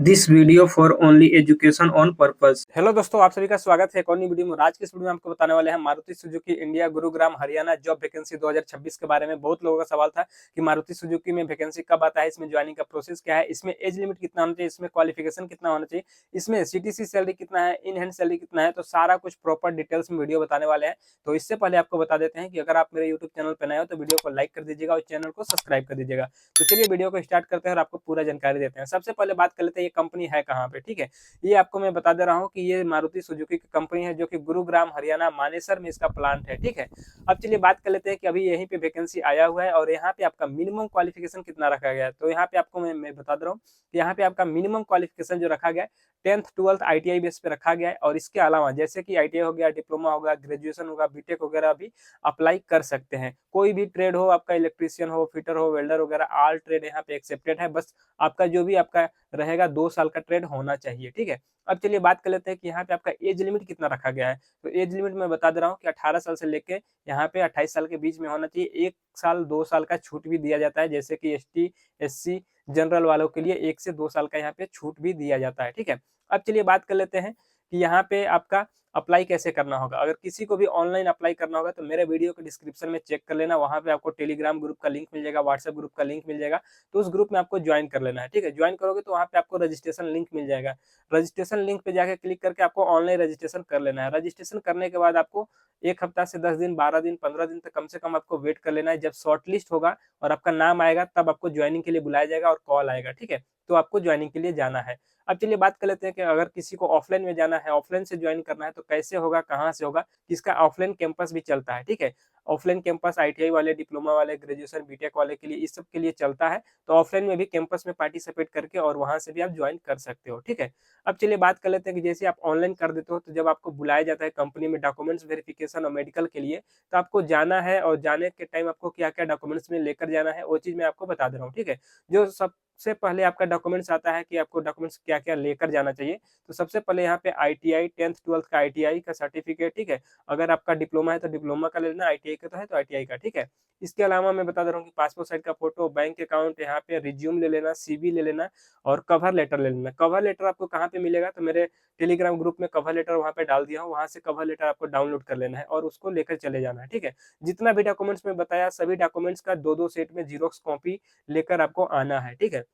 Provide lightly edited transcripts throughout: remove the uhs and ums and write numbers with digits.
This video for only education on purpose. Hello दोस्तों, आप सभी का स्वागत है एक और नई वीडियो में। आज की इस वीडियो में आपको बताने वाले हैं Maruti Suzuki India Gurugram Haryana job vacancy 2026 के बारे में। बहुत लोगों का सवाल था कि मारुति सुजुकी में वैकेंसी कब आता है, इसमें ज्वाइनिंग का प्रोसेस क्या है, इसमें एज लिमिट कितना होना चाहिए, इसमें क्वालिफिकेशन कितना होना चाहिए, इसमें सीटीसी सैलरी कितना है, इन हैंड सैलरी कितना है। तो सारा कुछ प्रॉपर डिटेल्स में वीडियो बताने वाले हैं। तो इससे पहले आपको बता देते हैं कि अगर आप मेरे यूट्यूब चैनल पर नए हो तो वीडियो को लाइक कर दीजिएगा और चैनल को सब्सक्राइब कर दीजिएगा। तो चलिए वीडियो को स्टार्ट करते हैं और आपको पूरा जानकारी देते हैं। सबसे पहले बात कर लेते हैं ये कंपनी है कहाँ पे। ठीक है, ये आपको मैं बता दे रहा हूँ कि ये मारुति सुजुकी की कंपनी है जो कि गुरुग्राम हरियाणा मानेसर में इसका प्लांट है। ठीक है, अब चलिए बात कर लेते हैं कि अभी यहीं पे वैकेंसी आया हुआ है और यहाँ पे आपका मिनिमम क्वालिफिकेशन कितना रखा गया है। तो यहाँ पे आपको मैं बता दे रहा हूँ कि यहाँ पे आपका मिनिमम क्वालिफिकेशन जो रखा गया है 10th 12th ITI बेस पे रखा गया है। और इसके अलावा जैसे कि ITI हो गया, डिप्लोमा होगा, ग्रेजुएशन होगा, बीटेक वगैरह भी अप्लाई कर सकते हैं। कोई भी ट्रेड हो, आपका इलेक्ट्रीशियन हो, फिटर हो, वेल्डर वगैरह, ऑल ट्रेड यहाँ पे एक्सेप्टेड है। बस आपका जो भी आपका रहेगा 2 साल का ट्रेड होना चाहिए। ठीक है, अब चलिए बात कर लेते हैं कि यहाँ पे आपका एज लिमिट कितना रखा गया है। तो एज लिमिट मैं बता दे रहा हूँ कि 18 साल से लेके यहाँ पे 28 साल के बीच में होना चाहिए। 1 साल 2 साल का छूट भी दिया जाता है, जैसे कि ST SC जनरल वालों के लिए 1 से 2 साल का यहाँ पे छूट भी दिया जाता है। ठीक है, अब चलिए बात कर लेते हैं कि यहाँ पे आपका अप्लाई कैसे करना होगा। अगर किसी को भी ऑनलाइन अप्लाई करना होगा तो मेरे वीडियो के डिस्क्रिप्शन में चेक कर लेना, वहाँ पे आपको टेलीग्राम ग्रुप का लिंक मिल जाएगा, व्हाट्सएप ग्रुप का लिंक मिल जाएगा। तो उस ग्रुप में आपको ज्वाइन कर लेना है। ठीक है, ज्वाइन करोगे तो वहाँ पे आपको रजिस्ट्रेशन लिंक मिल जाएगा। रजिस्ट्रेशन लिंक पे जाके क्लिक करके आपको ऑनलाइन रजिस्ट्रेशन कर लेना है। रजिस्ट्रेशन करने के बाद आपको 1 हफ्ता से 10 दिन, 12 दिन, 15 दिन तक कम से कम आपको वेट कर लेना है। जब शॉर्ट लिस्ट होगा और आपका नाम आएगा तब आपको ज्वाइनिंग के लिए बुलाया जाएगा और कॉल आएगा। ठीक है, तो आपको ज्वाइनिंग के लिए जाना है। अब चलिए बात कर लेते हैं कि अगर किसी को ऑफलाइन में जाना है, ऑफलाइन से ज्वाइन करना है तो कैसे होगा, कहाँ से होगा। इसका ऑफलाइन कैंपस भी चलता है। ठीक है, ऑफलाइन कैंपस ITI वाले, डिप्लोमा वाले, ग्रेजुएशन बीटेक वाले के लिए, इस सब के लिए चलता है। तो ऑफलाइन में भी कैंपस में पार्टिसिपेट करके और वहां से भी आप ज्वाइन कर सकते हो। ठीक है, अब चलिए बात कर लेते हैं कि जैसे आप ऑनलाइन कर देते हो तो जब आपको बुलाया जाता है कंपनी में डॉक्यूमेंट्स वेरिफिकेशन और मेडिकल के लिए, तो आपको जाना है और जाने के टाइम आपको क्या क्या डॉक्यूमेंट्स में लेकर जाना है वो चीज मैं आपको बता दे रहा हूँ। ठीक है, जो सबसे पहले आपका डॉक्यूमेंट्स आता है कि आपको डॉक्यूमेंट्स क्या क्या लेकर जाना चाहिए। तो सबसे पहले यहाँ पे ITI 10th 12th का ITI का सर्टिफिकेट। ठीक है, अगर आपका डिप्लोमा है तो डिप्लोमा का ले लेना, ITI का तो है तो ITI का। ठीक है, इसके अलावा मैं बता दे रहा हूँ कि पासपोर्ट साइज का फोटो, बैंक अकाउंट, यहाँ पे रिज्यूम ले लेना, CV ले लेना और कवर लेटर ले लेना। कवर लेटर आपको कहाँ पे मिलेगा, तो मेरे टेलीग्राम ग्रुप में कवर लेटर वहाँ पे डाल दिया हूँ, वहाँ से कवर लेटर आपको डाउनलोड कर लेना है और उसको लेकर चले जाना है। ठीक है, जितना भी डॉक्यूमेंट्स में बताया सभी डॉक्यूमेंट्स का 2-2 सेट में जीरोक्स कॉपी लेकर आपको आना है। ठीक है,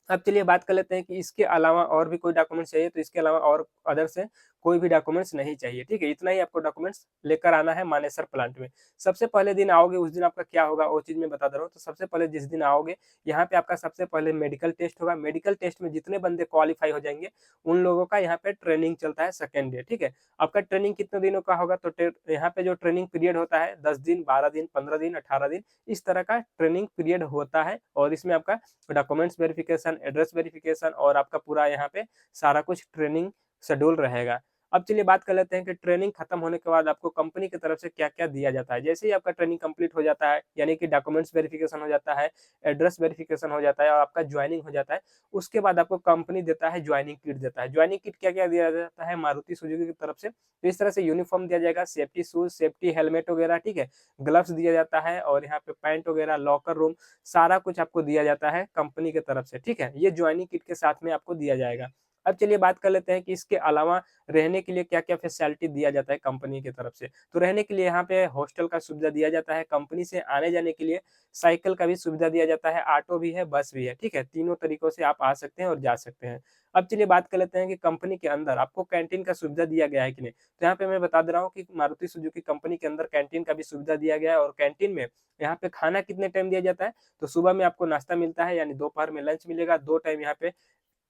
अब चलिए बात कर लेते हैं कि इसके अलावा और भी कोई डॉक्यूमेंट्स चाहिए। तो इसके अलावा और अदर से कोई भी डॉक्यूमेंट्स नहीं चाहिए। ठीक है, इतना ही आपको डॉक्यूमेंट्स लेकर आना है मानेसर प्लांट में। सबसे पहले दिन आओगे उस दिन आपका क्या होगा वो चीज मैं बता दे रहा हूँ। तो सबसे पहले जिस दिन आओगे यहाँ पे आपका सबसे पहले मेडिकल टेस्ट होगा। मेडिकल टेस्ट में जितने बंदे क्वालिफाई हो जाएंगे उन लोगों का यहाँ पे ट्रेनिंग चलता है सेकेंड डे। ठीक है, आपका ट्रेनिंग कितने दिनों का होगा, तो यहाँ पे जो ट्रेनिंग पीरियड होता है 10 दिन, 12 दिन, 15 दिन, 18 दिन, इस तरह का ट्रेनिंग पीरियड होता है। और इसमें आपका डॉक्यूमेंट्स वेरिफिकेशन, एड्रेस वेरिफिकेशन और आपका पूरा यहाँ पे सारा कुछ ट्रेनिंग शेड्यूल रहेगा। अब चलिए बात कर लेते हैं कि ट्रेनिंग खत्म होने के बाद आपको कंपनी की तरफ से क्या क्या दिया जाता है। जैसे ही आपका ट्रेनिंग कंप्लीट हो जाता है, यानी कि डॉक्यूमेंट्स वेरिफिकेशन हो जाता है, एड्रेस वेरिफिकेशन हो जाता है और आपका ज्वाइनिंग हो जाता है, उसके बाद आपको कंपनी देता है ज्वाइनिंग किट देता है। ज्वाइनिंग किट क्या क्या दिया जाता है मारुति सुजुकी की तरफ से, तो इस तरह से यूनिफॉर्म दिया जाएगा, सेफ्टी शूज, सेफ्टी हेलमेट वगैरह। ठीक है, ग्लव्स दिया जाता है और यहाँ पे पैंट वगैरह, लॉकर रूम, सारा कुछ आपको दिया जाता है कंपनी की तरफ से। ठीक है, ये ज्वाइनिंग किट के साथ में आपको दिया जाएगा। अब चलिए बात कर लेते हैं कि इसके अलावा रहने के लिए क्या क्या फैसिलिटी दिया जाता है कंपनी की तरफ से। तो रहने के लिए यहाँ पे हॉस्टल का सुविधा दिया जाता है। कंपनी से आने जाने के लिए साइकिल का भी सुविधा दिया जाता है, ऑटो भी है, बस भी है। ठीक है, तीनों तरीकों से आप आ सकते हैं और जा सकते हैं। अब चलिए बात कर लेते हैं कि कंपनी के अंदर आपको कैंटीन का सुविधा दिया गया है कि नहीं। तो यहाँ पे मैं बता दे रहा हूँ कि मारुति सुजुकी कंपनी के अंदर कैंटीन का भी सुविधा दिया गया है। और कैंटीन में यहाँ पे खाना कितने टाइम दिया जाता है, तो सुबह में आपको नाश्ता मिलता है, यानी दोपहर में लंच मिलेगा, 2 टाइम यहाँ पे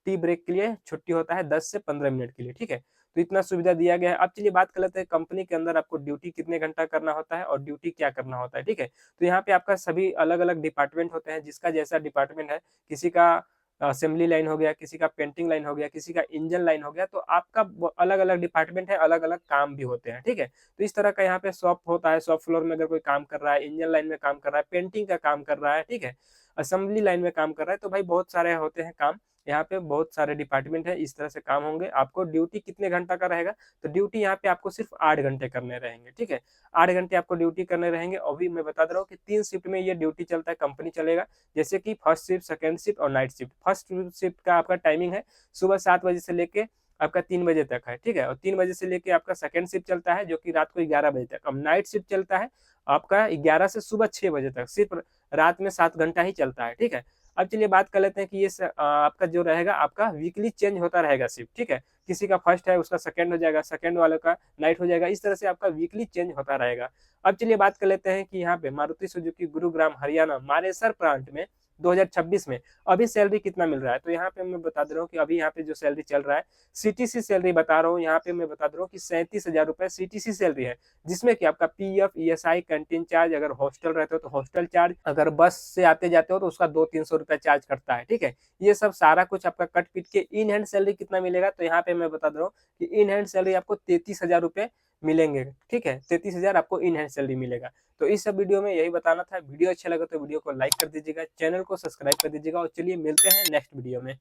टी ब्रेक के लिए छुट्टी होता है 10 से 15 मिनट के लिए। ठीक है, तो इतना सुविधा दिया गया है। अब चलिए बात कर लेते हैं कंपनी के अंदर आपको ड्यूटी कितने घंटा करना होता है और ड्यूटी क्या करना होता है। ठीक है, तो यहाँ पे आपका सभी अलग अलग डिपार्टमेंट होते हैं, जिसका जैसा डिपार्टमेंट है, किसी का असेंबली लाइन हो गया, किसी का पेंटिंग लाइन हो गया, किसी का इंजन लाइन हो गया, तो आपका अलग अलग डिपार्टमेंट है, अलग अलग काम भी होते हैं। ठीक है, तो इस तरह का यहाँ पे शॉप होता है। शॉप फ्लोर में अगर कोई काम कर रहा है, इंजन लाइन में काम कर रहा है, पेंटिंग का काम कर रहा है, ठीक है, असेंबली लाइन में काम कर रहा है, तो भाई बहुत सारे होते हैं काम। यहाँ पे बहुत सारे डिपार्टमेंट है, इस तरह से काम होंगे। आपको ड्यूटी कितने घंटा का रहेगा, तो ड्यूटी यहाँ पे आपको सिर्फ 8 घंटे करने रहेंगे, ठीक है। 8 घंटे आपको ड्यूटी करने रहेंगे। अभी मैं बता दे रहा हूँ कि 3 शिफ्ट में ये ड्यूटी चलता है, कंपनी चलेगा, जैसे कि फर्स्ट शिफ्ट, सेकंड शिफ्ट और नाइट शिफ्ट। फर्स्ट शिफ्ट का आपका टाइमिंग है सुबह 7 बजे से लेके आपका 3 बजे तक है, ठीक है। और 3 बजे से लेके आपका सेकंड शिफ्ट चलता है जो कि रात को 11 बजे तक। अब नाइट शिफ्ट चलता है आपका 11 से सुबह 6 बजे तक, सिर्फ रात में 7 घंटा ही चलता है, ठीक है। अब चलिए बात कर लेते हैं कि ये आपका जो रहेगा आपका वीकली चेंज होता रहेगा शिफ्ट, ठीक है। किसी का फर्स्ट है उसका सेकंड हो जाएगा, सेकंड वाले का नाइट हो जाएगा, इस तरह से आपका वीकली चेंज होता रहेगा। अब चलिए बात कर लेते हैं कि यहाँ पे मारुति सुजुकी गुरुग्राम हरियाणा मानेसर प्लांट में 2026 में अभी सैलरी कितना मिल रहा है। तो यहाँ पे मैं बता दे रहा हूँ कि अभी यहाँ पे जो सैलरी चल रहा है, सीटीसी सैलरी बता रहा हूँ, यहाँ पे मैं बता दे रहा हूँ कि 37,000 रुपए सीटीसी सैलरी है, जिसमें कि आपका पीएफ, ईएसआई, कैंटीन चार्ज, अगर हॉस्टल रहते हो तो हॉस्टल चार्ज, अगर बस से आते जाते हो तो उसका 200-300 रुपए चार्ज करता है, ठीक है। ये सब सारा कुछ आपका कट पीट के इन हैंड सैलरी कितना मिलेगा, तो यहाँ पे मैं बता दे रहा हूँ कि इन हैंड सैलरी आपको 33,000 रुपए मिलेंगे, ठीक है। 33,000 आपको इन हैंड सैलरी मिलेगा। तो इस सब वीडियो में यही बताना था। वीडियो अच्छा लगा तो वीडियो को लाइक कर दीजिएगा, चैनल को सब्सक्राइब कर दीजिएगा, और चलिए मिलते हैं नेक्स्ट वीडियो में।